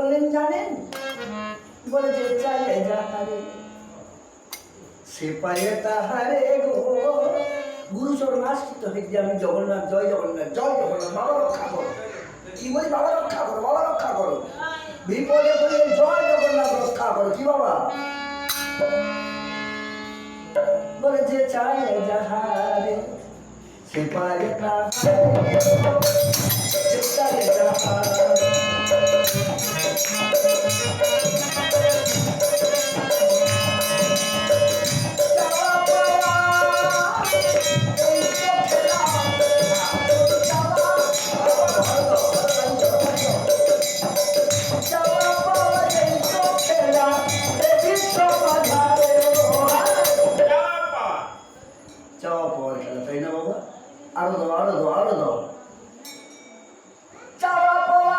বললেন জানেন? বলে যে চালে যাহারে সে পায়ে তাহারে গো। গুরুচরণ আশ্রিত হয়েছে আমি জগন্নাথ, জয় জগন্নাথ, জয় জগন্নাথ, বাবা রক্ষা করো। কি বলি? বাবা রক্ষা করো, বাবা রক্ষা করো। বিপদে বলে জয় জগন্নাথ রক্ষা করো। কি বাবা? বলে যে চালে যাহারে সে পায়ে তাহারে সে চালে যাহারে। আরো দাও, আরো দাও, আরো দাও। চাওয়া পাওয়া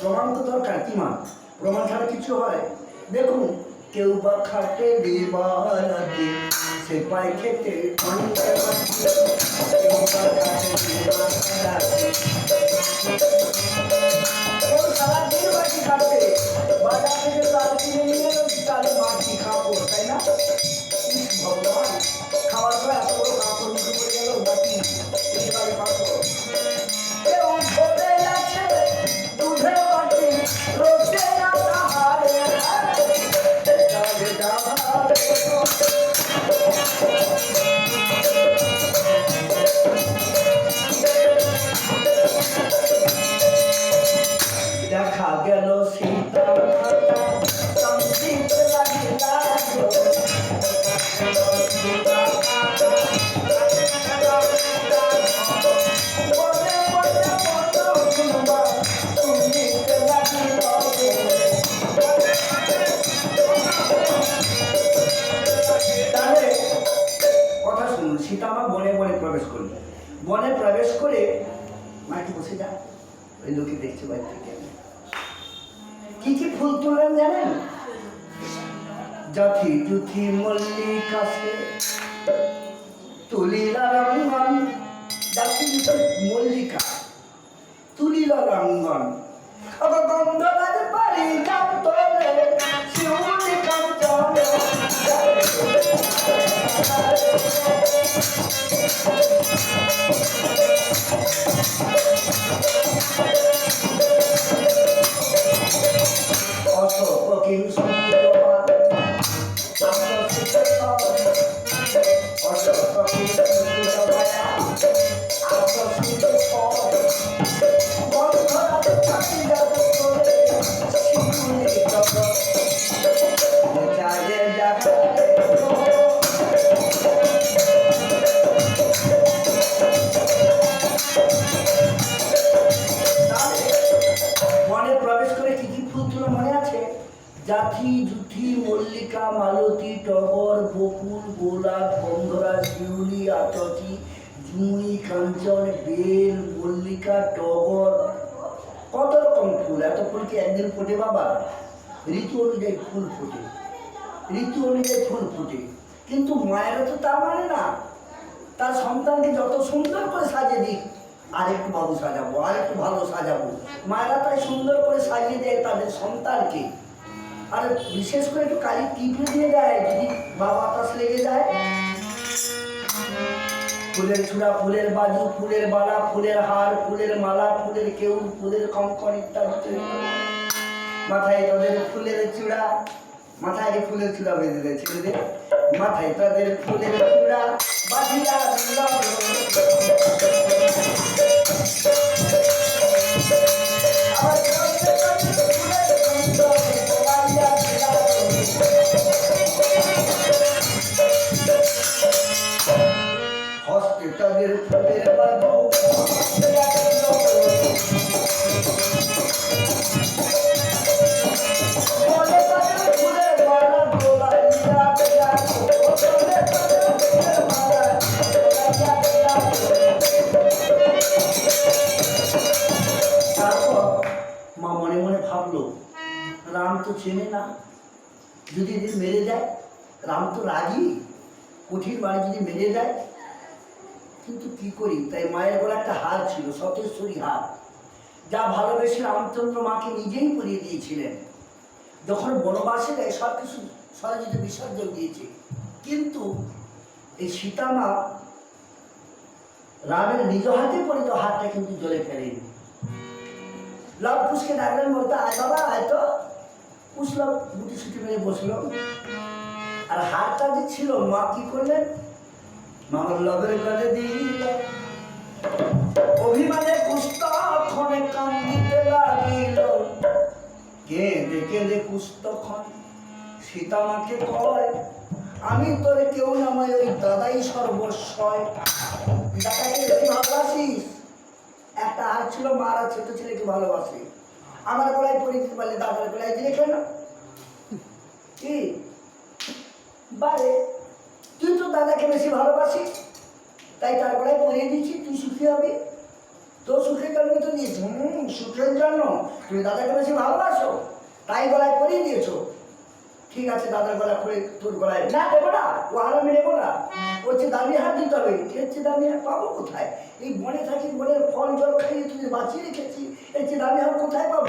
প্রমাণ তো দরকার। কি মা? প্রমাণ ছাড়া কিছু হয়? দেখুন, কেউ বা খাটে দিবারাতে সে পায় খেতে সারাদিন বাকি খাটে, বাজার থেকে চাল কিনে নিয়ে চালে মাটি খাবো, তাই না? ভগবান, খাওয়ার পর এত বড় কাপড় মুখে পড়ে গেল, বাকি একেবারে পাথর। কেউ ভোরে আছে দুধে বাটি রোজে না তাহারে দেখা গেল সীতা মাতা সংগীত লাগিলা সীতা মা বনে বনে প্রবেশ করল। বনে প্রবেশ করে মাটি বসে যা, ওই লোকে দেখছে বাইরে থেকে। কি কি ফুল তুললেন জানেন? জাথি জুথি মল্লিকা সে তুলিলা রঙ্গন। জাথি জুথি মল্লিকা তুলিলা রঙ্গন। গন্ধ লাগে পারি গান তোলে শিউলি কাঞ্চনে। অশোকিং সুন্দরবান অশোকিং সুন্দরবায়া অশোকিং বন্ধরাতে থাকি যাবে করে শিউলি কাঞ্চনে। চালে যাহারে বনে প্রবেশ করে কি কি ফুল তুলো মনে আছে? জাথি জুথি মল্লিকা মালতী টগর বকুল গোলাপ গন্ধরাজ শিউলি আততি জুঁই কাঞ্চন বেল মল্লিকা টগর। কত রকম ফুল। এত ফুল কি একদিন ফোটে বাবা? ঋতু অনুযায়ী ফুল ফোটে, ঋতু অনুযায়ী ফুল ফোটে। কিন্তু মায়েরা তো তা মানে না। তার সন্তানকে যত সুন্দর করে সাজিয়ে দিক, আরেকটু ভালো সাজাবো, আরেকটু ভালো সাজাবো। মায়েরা তাই সুন্দর করে সাজিয়ে দেয় তাদের সন্তানকে। আর বিশেষ করে একটু কালি টিপে দিয়ে দেয় যদি বা বাতাস লেগে যায়। ফুলের ছুড়া, ফুলের বাজু, ফুলের বালা, ফুলের হার, ফুলের মালা, ফুলের কেউল, ফুলের কঙ্কন ইত্যাদি। মাথায় তাদের ফুলের চূড়া, মাথায় ফুলের চূড়া বেঁধে দেয় ছেলেদের। মাথায় তাদের ফুলের চূড়া বাঁধিয়া দিল। হস্তে তাদের ফুলের বাজু রাম তো চেনে না, যদি এদের মেরে দেয়, রাম তো রাগী, কঠিন বাণী যদি মেরে দেয়, কিন্তু কি করি। তাই মায়ের বলে একটা হার ছিল, সতেশ্বরী হার, যা ভালোবেসে রামচন্দ্র মাকে নিজেই পরিয়ে দিয়েছিলেন। যখন বনবাসে দেয় সব কিছু সরাজিতে বিসর্জন দিয়েছে, কিন্তু এই সীতামা রামের নিজ হাতে পরিত হাতটা কিন্তু জলে ফেলেনি। লব কুশকে ডাকলেন, বলতে আয় বাবা আয় তো। কুশল গুটি ছুটি মেরে বসলো, আর হাতটা যে ছিল মা কি করলেন, মামার লবের গলে দিল। অভিমানে কুস্তক্ষণে কান্দিতে লাগিল, কেঁদে কেঁদে কুস্তক্ষণ সীতামাকে কয়, আমি তোরে কেউ নামায়, ওই দাদাই সর্বস্বয়। দাদাকে বেশি ভালোবাসিস? একটা হাত ছিল, মারা ছোট ছেলেকে ভালোবাসে, আমার গলায় পরিয়ে দিতে পারলে দাদার গলায় দিলে কেন? কি বারে, তুই তো দাদাকে বেশি ভালোবাসিস, তাই তার গলায় পরিয়ে দিচ্ছি, তুই সুখী হবি। তোর সুখের জন্য তো দিয়েছি। সুখের জন্য তুমি দাদাকে বেশি ভালোবাসো, তাই গলায় পরিয়ে দিয়েছো। ঠিক আছে, দাদার গলা করে তোর গলায় না দেবো না, ও আর আমি নেবো না। হচ্ছে দামি হাত দিতে হবে। এর চেয়ে দামি হাত পাবো কোথায়? এই বনে থাকি, বনের ফল জল খাইয়ে তুই বাঁচিয়ে রেখেছি, এর চেয়ে দামি হাত কোথায় পাবো?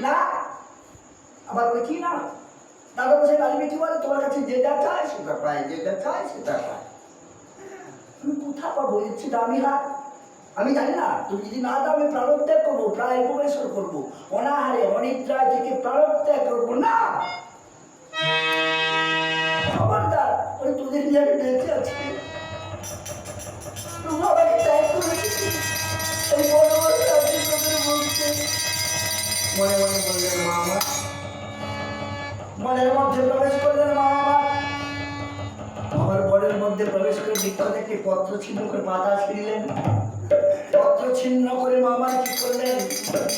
না। আবার বলে কি না, দাদা বসে গালি বেটি বলে, তোমার কাছে যেটা চায় সেটা পায়, যেটা চায় সেটা পায়। তুমি কোথায় পাবো এর চেয়ে দামি হাত? আমি জানি না, তুমি যদি না দাও আমি প্রাণত্যাগ করবো, প্রায় উপবেশন করবো, অনাহারে অনিদ্রায় থেকে প্রাণত্যাগ করবো না। খবরদার, ওই তোদের নিয়ে আমি বেঁচে আছি, আমাকে ত্যাগ করেছি, এই বনবাসে আছি তোদের বলতে। মনে মনে বললেন মা আমার, মনের মধ্যে প্রবেশ করলেন মা আমার বনের মধ্যে প্রবেশ করে বৃক্ষ থেকে পত্র ছিন্ন করে পাতা ছিঁড়লেন। পত্র ছিন্ন করে মামার কি করলেন,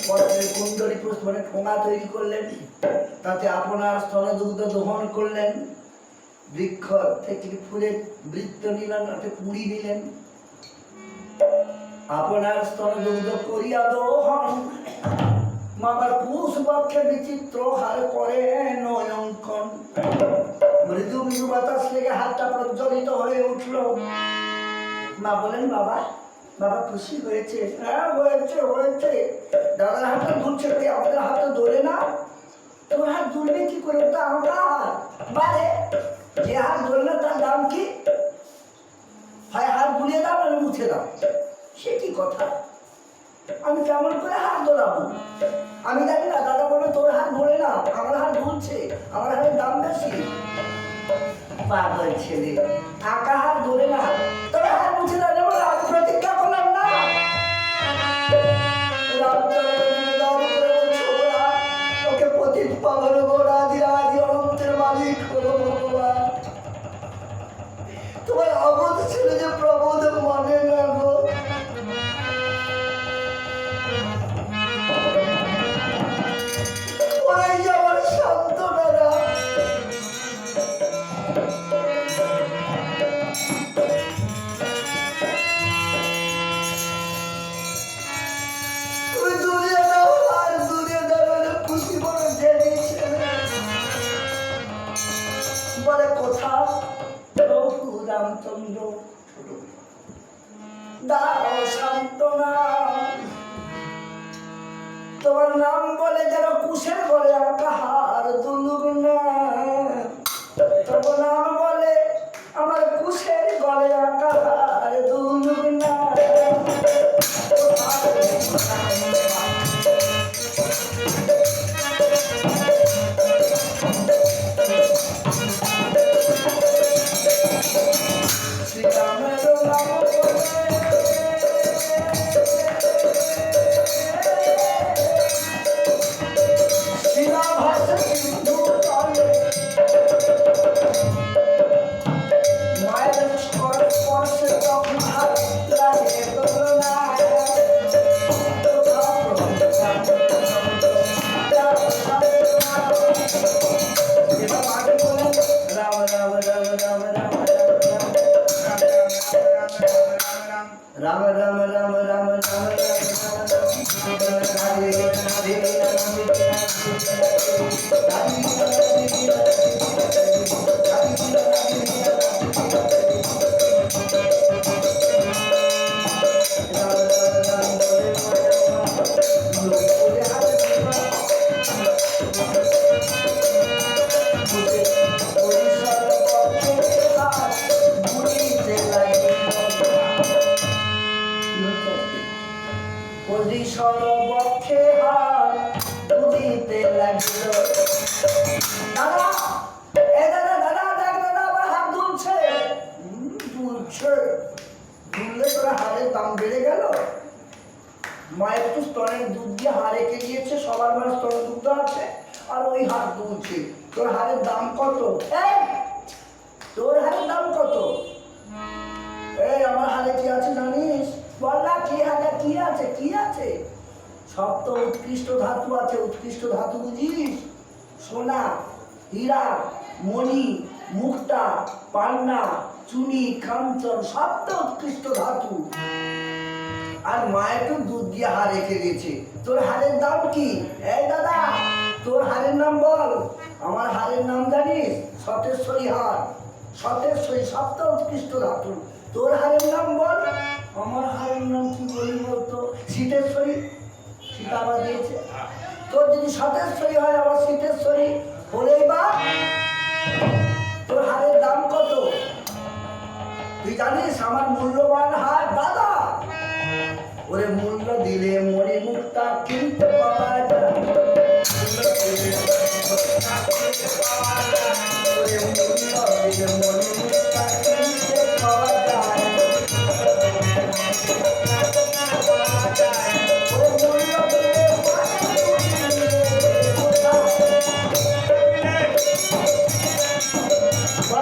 পত্রের কুণ্ডলী মানে ঠোঙা তৈরি করলেন, তাতে আপনার স্তনদুগ্ধ দহন করলেন। বৃক্ষ থেকে ফুলের বৃত্ত নিলেন, তাতে পুড়ি দিলেন। আপনার স্তনদুগ্ধ করিয়া দহন মামার পুষ্পক্ষে বিচিত্র হার করে নয়ঙ্কন। মৃদু মৃদু বাতাস লেগে হাতটা প্রজ্বলিত হয়ে উঠল। মা বলেন, বাবা বাবা খুশি হয়েছে? হ্যাঁ হয়েছে হয়েছে। দাদার হাতটা ধুলছে, আমাদের হাতটা ধরে না, তোমার হাত ধরবে কি করে? ওটা আমার হাত। বারে, যে হাত ধরে না তার দাম কি? হয় হাত ধুলিয়ে দাও না মুছে দাও। সে কি কথা? আমি কেমন করে হাত ধরাবো? আমি জানি না। দাদা বলবে তোর হাত ধরে না, আমার হাত ধরছে, আমার হাতের দাম বেশি। পাগল ছেলে, আঁকা হাত ধরে না, তবে হাত মুছে দাও। যেমন আমি প্রতিজ্ঞা করলাম না, ওকে পতিত পাবন গোড়া দিয়ে আদি অনন্তের মালিক হলো ভগবান। তোমার অবোধ ছেলে যে প্রবোধ মানে না গো। ওরাই আমার সান্ত্বনারা। বলে কোথা প্রভু রামচন্দ্র, দাও সান্ত্বনা। তোমার নাম বলে যেন কুশের বলে আঁকা হার দুলুক না। তোমার নাম বলে আমার কুশের গলে আঁকা হার দুলুক না। राम राम राम राम राम राम राम राम राम राम राम राम राम মুক্ত আছে আর ওই হার দুলছে। তোর হারের দাম কত? এই তোর হারের দাম কত? এই আমার হারে কি আছে জানিস? বল না কি হারে কি আছে? কি আছে? সপ্ত উৎকৃষ্ট ধাতু আছে। উৎকৃষ্ট ধাতু বুঝিস? সোনা, হীরা, মণি, মুক্তা, পান্না, চুনি, কাঞ্চন, সপ্ত উৎকৃষ্ট ধাতু। আর মা একটু দুধ দিয়ে হার রেখে গেছে। তোর হারের দাম কি? এই দাদা তোর হারের নাম বল। আমার হারের নাম জানিস? সতেশ্বরী হার। সতেশ্বরী সপ্ত উৎকৃষ্ট ধাতু। তোর হারের নাম বল। আমার হারের নাম কি বলি বলতো? সীতেশ্বরী। সীতা আবার দিয়েছে। তোর যদি সতেশ্বরী হয় আবার সীতেশ্বরী হলেই বা তোর হারের দাম কত? তুই জানিস আমার মূল্যবান হার দাদা? ওরে মূল্য দিলে মণি মুক্তা কিনতে পাওয়া যায়।